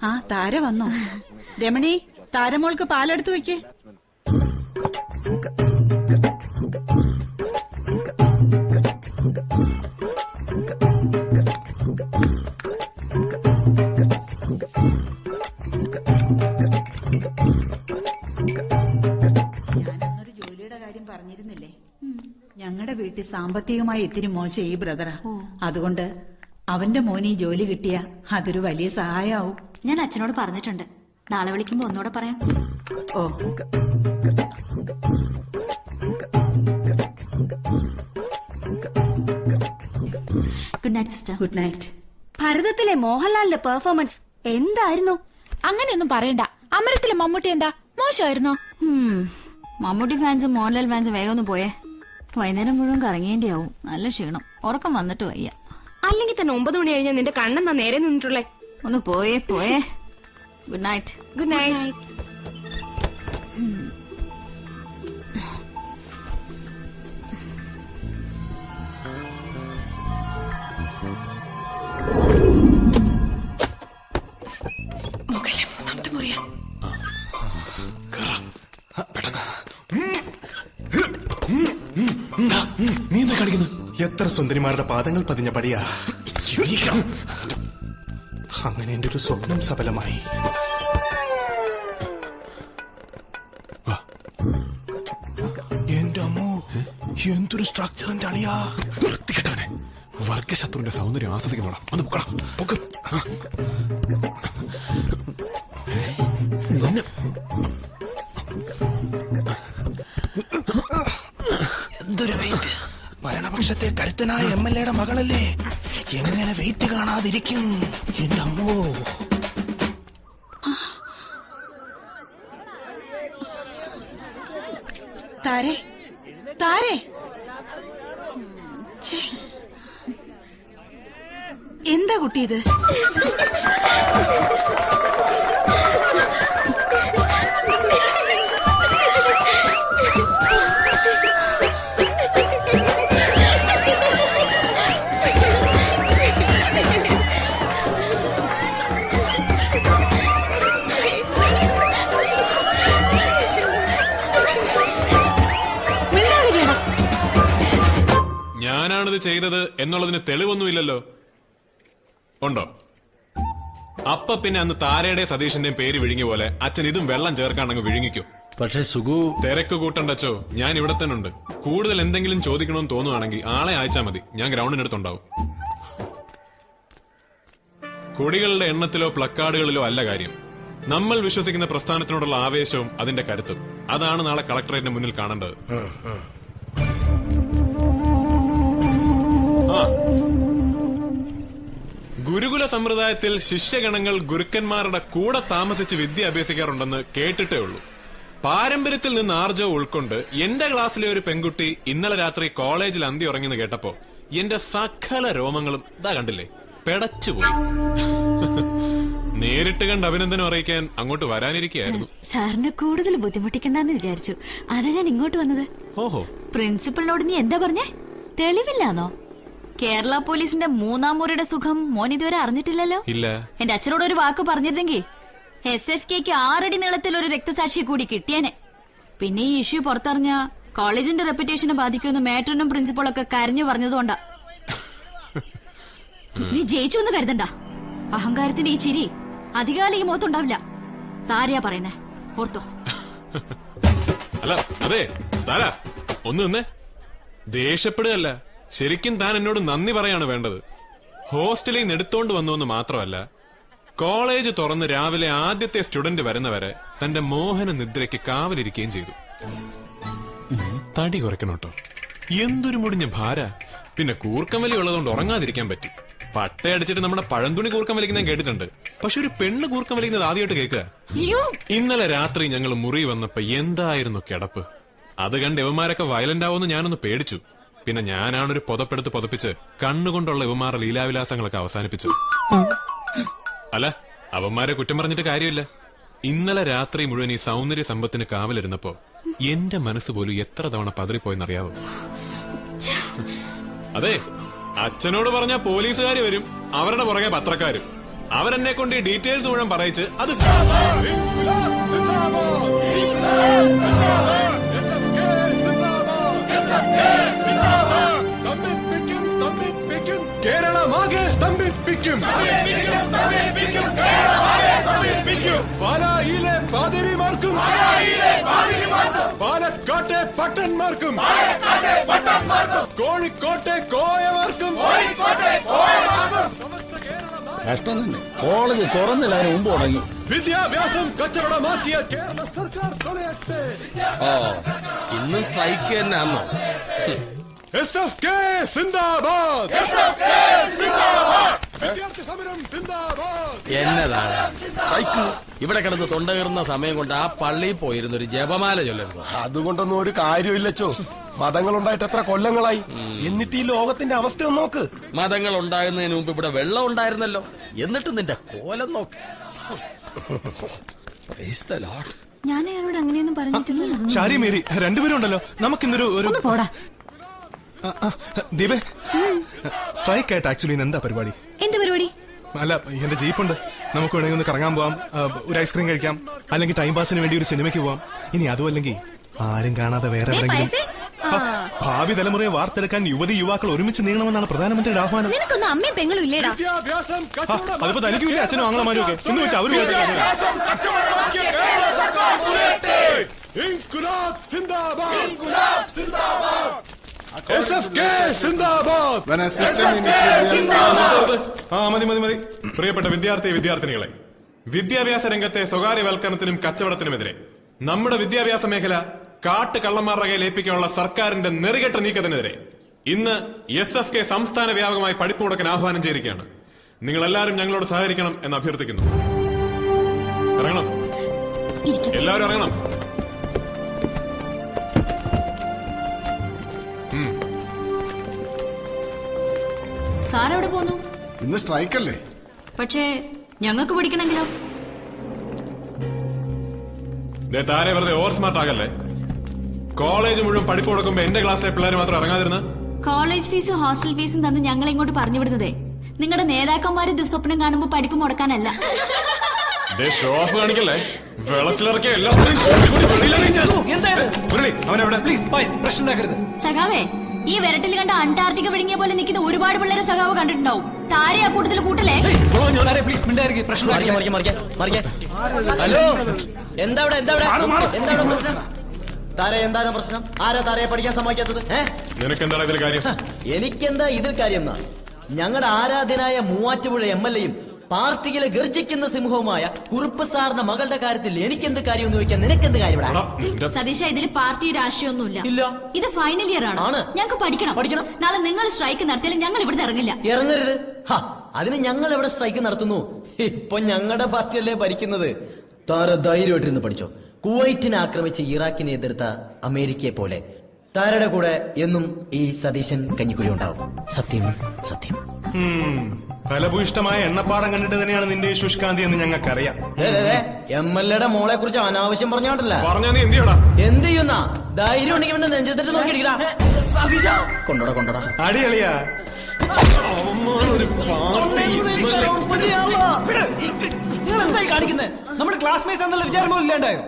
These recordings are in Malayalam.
ആ താര വന്നോ? രമണി, താരമോൾക്ക് പാലെടുത്ത് വെക്കേ. ഞാനന്നൊരു ജോലിയുടെ കാര്യം പറഞ്ഞിരുന്നില്ലേ? ഞങ്ങളുടെ വീട്ടിൽ സാമ്പത്തികമായി ഇത്തിരി മോശം ഈ ബ്രദറാ. അതുകൊണ്ട് അവന്റെ മോന് ഈ ജോലി കിട്ടിയ അതൊരു വലിയ സഹായമാവും. ഞാൻ അച്ഛനോട് പറഞ്ഞിട്ടുണ്ട്. നാളെ വിളിക്കുമ്പോ ഒന്നുകൂടെ പറയാം. ഓ, good night sister. Good night. ഭരതത്തിലെ മോഹൻലാലിന്റെ പെർഫോമൻസ് എന്തായിരുന്നു? അങ്ങനെയൊന്നും പറയണ്ട. അമരത്തിലെ മമ്മൂട്ടി എന്താ മോശമായിരുന്നോ? മമ്മൂട്ടി ഫാൻസും മോഹൻലാൽ ഫാൻസും വേഗം ഒന്ന് പോയേ. വൈകുന്നേരം മുഴുവൻ കറങ്ങേണ്ടി ആവും. നല്ല ക്ഷീണം, ഉറക്കം വന്നിട്ട് വയ്യ. അല്ലെങ്കിൽ തന്നെ 9 മണി കഴിഞ്ഞാൽ നിന്റെ കണ്ണെന്നാ നേരെ നിന്നിട്ടുള്ളേ. ഒന്ന് പോയേ. Good night. Good night. നീ എന്താ കാണിക്കുന്നു? എത്ര സുന്ദരിമാരുടെ പാദങ്ങൾ പതിഞ്ഞ പടിയാ. അങ്ങനെ എന്റെ ഒരു സ്വപ്നം സഫലമായി. എന്റെ അമ്മോ, എന്തൊരു സ്ട്രക്ചറിന്റെ അളിയാ. വൃത്തികെട്ടവനെ, വർഗശത്രുവിന്റെ സൗന്ദര്യം ആസ്വദിക്കുന്നോളാം. ഒന്ന് പൊക്കണം. എന്തൊരു വെയിറ്റ്. ഭരണപക്ഷത്തെ കരുത്തനായ MLA-യുടെ മകളല്ലേ, എങ്ങനെ വെയിറ്റ് കാണാതിരിക്കും? എന്റെ അമ്മോ. താരേ, എന്താ കുട്ടി ഇത്? ഞാനാണിത് ചെയ്തത് എന്നുള്ളതിന് തെളിവൊന്നുമില്ലല്ലോ. ഉണ്ടോ? അപ്പ പിന്നെ അന്ന് താരയുടെ സതീഷിന്റെയും പേര് വിഴുങ്ങിയ പോലെ അച്ഛൻ ഇതും വെള്ളം ചേർക്കാണങ്ങ് വിഴുങ്ങിക്കും. പക്ഷേ സുഖു, തിരക്ക് കൂട്ടണ്ടച്ചോ, ഞാൻ ഇവിടെ തന്നെ ഉണ്ട്. കൂടുതൽ എന്തെങ്കിലും ചോദിക്കണമെന്ന് തോന്നുവാണെങ്കിൽ ആളെ അയച്ചാൽ മതി. ഞാൻ ഗ്രൗണ്ടിനടുത്തുണ്ടാവും. കൊടികളുടെ എണ്ണത്തിലോ പ്ലക്കാർഡുകളിലോ അല്ല കാര്യം. നമ്മൾ വിശ്വസിക്കുന്ന പ്രസ്ഥാനത്തിനോടുള്ള ആവേശവും അതിന്റെ കരുത്തും. അതാണ് നാളെ കളക്ടറേറ്റിന് മുന്നിൽ കാണേണ്ടത്. ഗുരുകുല സമ്പ്രദായത്തിൽ ശിഷ്യഗണങ്ങൾ ഗുരുക്കന്മാരുടെ കൂടെ താമസിച്ച് വിദ്യ അഭ്യസിക്കാറുണ്ടെന്ന് കേട്ടിട്ടേ ഉള്ളൂ. പാരമ്പര്യത്തിൽ നിന്ന് ആർജവം ഉൾക്കൊണ്ട് എന്റെ ക്ലാസ്സിലെ ഒരു പെൺകുട്ടി ഇന്നലെ രാത്രി കോളേജിൽ അന്തി ഉറങ്ങിന്ന് കേട്ടപ്പോ എന്റെ സകല രോമങ്ങളും ഇതാ കണ്ടില്ലേ, പെടച്ചുപോയി. നേരിട്ട് കണ്ട് അഭിനന്ദനം അറിയിക്കാൻ അങ്ങോട്ട് വരാനിരിക്കുകയായിരുന്നു. സാറിനെ കൂടുതൽ ബുദ്ധിമുട്ടിക്കണ്ടെന്ന് വിചാരിച്ചു. അതാ ഞാൻ ഇങ്ങോട്ട് വന്നത്. ഓഹോ, പ്രിൻസിപ്പളിനോട് നീ എന്താ പറഞ്ഞേ? തെളിവില്ലാന്നോ? കേരള പോലീസിന്റെ 3-ാം മുറിയുടെ സുഖം മോൻ ഇതുവരെ അറിഞ്ഞിട്ടില്ലല്ലോ. ഇല്ല. എന്റെ അച്ഛനോട് ഒരു വാക്ക് പറഞ്ഞിരുന്നെങ്കിൽ SFKക്ക് 6 അടി നീളത്തിൽ ഒരു രക്തസാക്ഷിയെ കൂടി കിട്ടിയേനെ. പിന്നെ ഈ ഇഷ്യൂ പുറത്തറിഞ്ഞ കോളേജിന്റെ റെപ്യൂട്ടേഷനെ ബാധിക്കുമെന്ന് മേട്രനും പ്രിൻസിപ്പളൊക്കെ കരഞ്ഞു പറഞ്ഞതുകൊണ്ടാ. നീ ജയിച്ചു എന്ന് കരുതണ്ട. അഹങ്കാരത്തിന്റെ ഈ ചിരി അധികാലം ഈ മുഖത്തുണ്ടാവില്ല. താരയാ പറയുന്നേ, ഓർത്തോ. അല്ല, അതെ താര, ഒന്ന് നിന്നേ. ദേഷ്യപ്പെടുകയല്ല, ശരിക്കും താൻ എന്നോട് നന്ദി പറയാണ് വേണ്ടത്. ഹോസ്റ്റലിൽ നിന്ന് എടുത്തോണ്ട് വന്നുവെന്ന് മാത്രമല്ല, കോളേജ് തുറന്ന് രാവിലെ ആദ്യത്തെ സ്റ്റുഡന്റ് വരുന്നവരെ തന്റെ മോഹന നിദ്രയ്ക്ക് കാവലിരിക്കുകയും ചെയ്തു. തടി കുറയ്ക്കണോട്ടോ. എന്തൊരു മുടിഞ്ഞ ഭാര. പിന്നെ കൂർക്കം വലി ഉള്ളതുകൊണ്ട് ഉറങ്ങാതിരിക്കാൻ പറ്റി. പട്ടയടിച്ചിട്ട് നമ്മുടെ പഴന്തുണി കൂർക്കം വലിക്കുന്ന കേട്ടിട്ടുണ്ട്. പക്ഷെ ഒരു പെണ്ണ് കൂർക്കം വലിക്കുന്നത് ആദ്യമായിട്ട് കേൾക്കുക. ഇന്നലെ രാത്രി ഞങ്ങൾ മുറി വന്നപ്പോ എന്തായിരുന്നു കിടപ്പ്. അത് കണ്ട് ഇവന്മാരൊക്കെ വയലന്റ് ആവുമെന്ന് ഞാനൊന്ന് പേടിച്ചു. പിന്നെ ഞാനാണൊരു പുതപ്പെടുത്ത് പുതപ്പിച്ച് കണ്ണുകൊണ്ടുള്ള ഇവന്മാരുടെ ലീലാവിലാസങ്ങളൊക്കെ അവസാനിപ്പിച്ചു. അല്ല, അവന്മാരെ കുറ്റം പറഞ്ഞിട്ട് കാര്യമില്ല. ഇന്നലെ രാത്രി മുഴുവൻ ഈ സൗന്ദര്യ സമ്പത്തിന് കാവലിരുന്നപ്പോ എന്റെ മനസ്സ് പോലും എത്ര തവണ പതറിപ്പോയെന്നറിയാവോ. അതെ, അച്ഛനോട് പറഞ്ഞ പോലീസുകാർ വരും, അവരുടെ പുറകെ പത്രക്കാരും. അവരെന്നെ കൊണ്ട് ഈ ഡീറ്റെയിൽസ് മുഴുവൻ പറയിച്ച് അത് കേരളമാകെ സ്തംഭിപ്പിക്കും. പാലായിലെ പാതിരിമാർക്കും പാലക്കാട്ടെ പട്ടന്മാർക്കും കോഴിക്കോട്ടെ കോയമാർക്കും കഷ്ടം തന്നെ. കോളേജ് തുറന്നില്ല, അതിന് മുമ്പ് തുടങ്ങി. വിദ്യാഭ്യാസം കച്ചവടമാക്കിയ കേരള സർക്കാർ കൊലയട്ടെ. ഇന്ന് സ്ട്രൈക്ക് തന്നെയാണോ? SFK സിന്ദാബാദ്. വിദ്യാർത്ഥി സമരം സിന്ദാബാദ്. എന്നതാണ് സ്ട്രൈക്ക്? ഇവിടെ കിടന്ന് തൊണ്ട കയറുന്ന സമയം കൊണ്ട് ആ പള്ളിയിൽ പോയിരുന്ന ഒരു ജപമാല ചൊല്ലുന്നു. അതുകൊണ്ടൊന്നും ഒരു കാര്യമില്ലച്ചോ. മതങ്ങളുണ്ടായിട്ട് എത്ര കൊല്ലങ്ങളായി, എന്നിട്ട് ഈ ലോകത്തിന്റെ അവസ്ഥ ഒന്ന് നോക്ക്. മതങ്ങൾ ഉണ്ടാകുന്നതിന് മുമ്പ് ഇവിടെ വെള്ളം ഉണ്ടായിരുന്നല്ലോ, എന്നിട്ട് നിന്റെ കോലം നോക്ക്. Praise the Lord. ഞാൻ അയാളോട് അങ്ങനെയൊന്നും പറഞ്ഞിട്ടില്ല. ഷാരി മേരി രണ്ടുപേരും ഉണ്ടല്ലോ. നമുക്കിന്നൊരു പോടാ. ദീപേ, സ്ട്രൈക്ക് ആയിട്ട് ആക്ച്വലി എന്താ പരിപാടി? എന്ത് പരിപാടി? അല്ല, എന്റെ ജീപ്പുണ്ട്. നമുക്ക് വേണമെങ്കിൽ ഒന്ന് കറങ്ങാൻ പോവാം, ഒരു ഐസ്ക്രീം കഴിക്കാം, അല്ലെങ്കിൽ ടൈം പാസിന് വേണ്ടി ഒരു സിനിമയ്ക്ക് പോവാം. ഇനി അതും അല്ലെങ്കിൽ ആരും കാണാതെ വേറെ എവിടെയെങ്കിലും. ഭാവി തലമുറയെ വാർത്തെടുക്കാൻ യുവാക്കൾ ഒരുമിച്ച് നീങ്ങണമെന്നാണ് പ്രധാനമന്ത്രിയുടെ ആഹ്വാനം. നിനക്കൊന്നും അമ്മയും പെങ്ങളും ഇല്ലേടാ. അതിപ്പോ തനിക്കില്ല, അച്ഛനും ആങ്ങളമാരും ഒക്കെ എന്ന് വെച്ചാൽ അവര് മതി. പ്രിയപ്പെട്ട വിദ്യാർത്ഥിനികളെ, വിദ്യാഭ്യാസ രംഗത്തെ സ്വകാര്യവൽക്കരണത്തിനും കച്ചവടത്തിനുമെതിരെ നമ്മുടെ വിദ്യാഭ്യാസ മേഖല കാട്ടുകള്ളന്മാരുടെ കയ്യിൽ ഏൽപ്പിക്കാനുള്ള സർക്കാരിന്റെ നെറികെട്ട നീക്കത്തിനെതിരെ ഇന്ന് SFK സംസ്ഥാന വ്യാപകമായി പഠിപ്പ് മുടക്കാൻ ആഹ്വാനം ചെയ്തിരിക്കുകയാണ്. നിങ്ങളെല്ലാവരും ഞങ്ങളോട് സഹകരിക്കണം എന്ന് അഭ്യർത്ഥിക്കുന്നു. ഇറങ്ങണം, എല്ലാവരും ഇറങ്ങണം. സാറെവിടെ പോന്നു? ഇന്ന് സ്ട്രൈക്കല്ലേ? പക്ഷേ ഞങ്ങൾക്ക് പഠിക്കണമെങ്കിലോ? താരെ വെറുതെ ഓവർ സ്മാർട്ട് ആകല്ലേ. കോളേജ് മുഴുവൻ പഠിപ്പ് കൊടുക്കുമ്പോ എന്റെ ക്ലാസ്സിലെ പിള്ളേർ മാത്രം ഇറങ്ങാതിരുന്ന? കോളേജ് ഫീസും ഹോസ്റ്റൽ ഫീസും തന്ന് ഞങ്ങളെ ഇങ്ങോട്ട് പറഞ്ഞു വിടുന്നതേ നിങ്ങളുടെ നേതാക്കന്മാര് ദുസ്വപ്നം കാണുമ്പോ പഠിപ്പ് മുടക്കാനല്ല. Show of കാണിക്കല്ലേ. വെള്ളത്തിലിറക്കിയ എല്ലാം സഖാവേ, ഈ വിരട്ടിൽ കണ്ട അന്റാർട്ടിക്ക വിഴുങ്ങിയ പോലെ നിൽക്കുന്ന ഒരുപാട് പിള്ളേരെ സഖാവ് കണ്ടിട്ടുണ്ടാവും. താരെ ആ കൂട്ടത്തിൽ കൂട്ടലേ. ഹലോ, എന്താ പ്രശ്നം? താരെ എന്താണ് പ്രശ്നം? ആരാ താരയെ പഠിക്കാൻ സമ്മതിക്കാത്തത്? നിനക്കെന്താണ് ഇതിൽ കാര്യം? എനിക്കെന്താ ഇതിൽ കാര്യം? ഞങ്ങളുടെ ആരാധ്യനായ മൂവാറ്റുപുഴ MLA-യും പാർട്ടിയിലെ ഗർജിക്കുന്ന സിംഹവുമായ കുറുപ്പ് സാറിന്റെ മകളുടെ കാര്യത്തിൽ എനിക്കെന്ത് കാര്യം എന്ന് ചോദിക്കാൻ നിനക്കെന്ത് കാര്യം? സതീഷ, ഇതിൽ പാർട്ടി രാഷ്ട്രീയമൊന്നുമില്ല. ഇല്ല, ഇത് ഫൈനൽ ഇയർ ആണ്. ഞങ്ങൾക്ക് പഠിക്കണം. നാളെ നിങ്ങൾ സ്ട്രൈക്ക് നടത്തിയാലും ഞങ്ങൾ ഇവിടുന്ന് ഇറങ്ങില്ല. ഇറങ്ങരുത്. അതിന് ഞങ്ങൾ എവിടെ സ്ട്രൈക്ക് നടത്തുന്നു? ഇപ്പൊ ഞങ്ങളുടെ പാർട്ടിയല്ലേ ഭരിക്കുന്നത്. താര ധൈര്യമായിട്ടിരുന്ന് പഠിച്ചോ. കുവൈറ്റിനെ ആക്രമിച്ച് ഇറാഖിനെ എതിർത്ത അമേരിക്കയെ പോലെ താരയുടെ കൂടെ എന്നും ഈ സതീശൻ കഞ്ഞിക്കുഴി ഉണ്ടാവും. സത്യം സത്യം. ഫലഭൂയിഷ്ടമായ എണ്ണപ്പാടം കണ്ടിട്ട് തന്നെയാണ് നിന്റെ ശുഷ്കാന്തി എന്ന് ഞങ്ങൾക്കറിയാം. MLA-യുടെ മോളെ കുറിച്ച് അനാവശ്യം പറഞ്ഞോട്ടല്ല. എന്ത് ചെയ്യുന്ന ധൈര്യം ഉണ്ടെങ്കിൽ നെഞ്ചത്തിട്ട് നോക്കിയിരിക്കടാ. കൊണ്ടോടാ അടിയളിയാ. നിങ്ങൾ എന്തായി കാണിക്കുന്നത്? നമ്മുടെ ക്ലാസ്മേറ്റ്സ് എന്നുള്ള വിചാരം പോലും ഇല്ലാണ്ടായോ?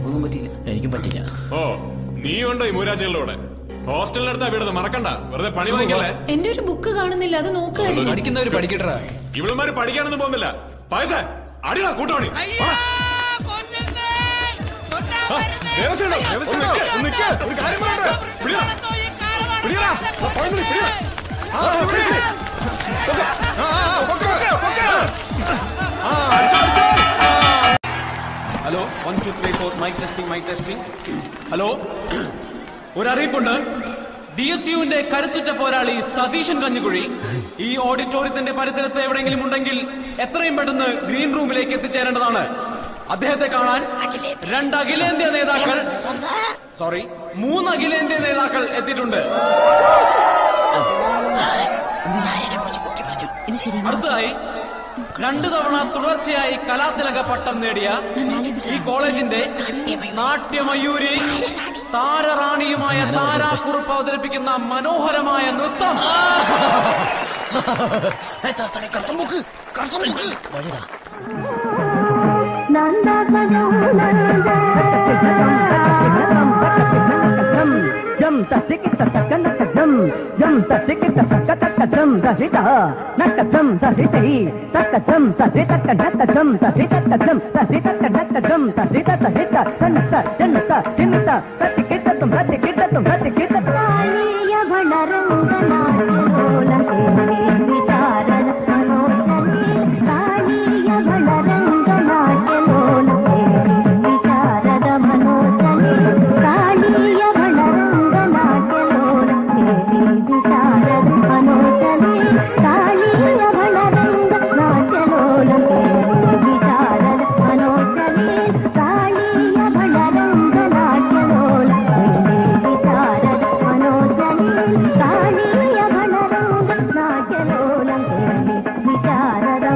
ഒന്നും പറ്റിയില്ല, എനിക്കും പറ്റില്ല. ഓ, നീ ഉണ്ടോ ഈ മൂരാച്ചകളുടെ ഹോസ്റ്റലിനടുത്താ വീടത്? മറക്കണ്ട, വെറുതെ പണി വാങ്ങിക്കല്ലേ. എന്റെ ഒരു ബുക്ക് കാണുന്നില്ല, അത് നോക്കുക. പഠിക്കുന്നവര് പഠിക്കട്ടാ. ഇവളുമാര് പഠിക്കാനൊന്നും പോകുന്നില്ല. പൈസ അടിയാ കൂട്ടമണി. Hello, 1 2 3 4 mic testing. ഹലോ, ഒരറിയിപ്പുണ്ട്. DSUവിന്റെ കരുത്തുറ്റ പോരാളി സതീശൻ കഞ്ഞിക്കുഴി ഈ ഓഡിറ്റോറിയത്തിന്റെ പരിസരത്ത് എവിടെയെങ്കിലും ഉണ്ടെങ്കിൽ എത്രയും പെട്ടെന്ന് ഗ്രീൻ റൂമിലേക്ക് എത്തിച്ചേരേണ്ടതാണ്. അദ്ദേഹത്തെ കാണാൻ 3 അഖിലേന്ത്യാ നേതാക്കൾ എത്തിയിട്ടുണ്ട്. അടുത്തതായി 2 തവണ തുടർച്ചയായി കലാതിലക പട്ടം നേടിയ ഈ കോളേജിന്റെ നാട്യമയൂരി താരറാണിയുമായ താരാക്കുറുപ്പ് അവതരിപ്പിക്കുന്ന മനോഹരമായ നൃത്തം. విచారద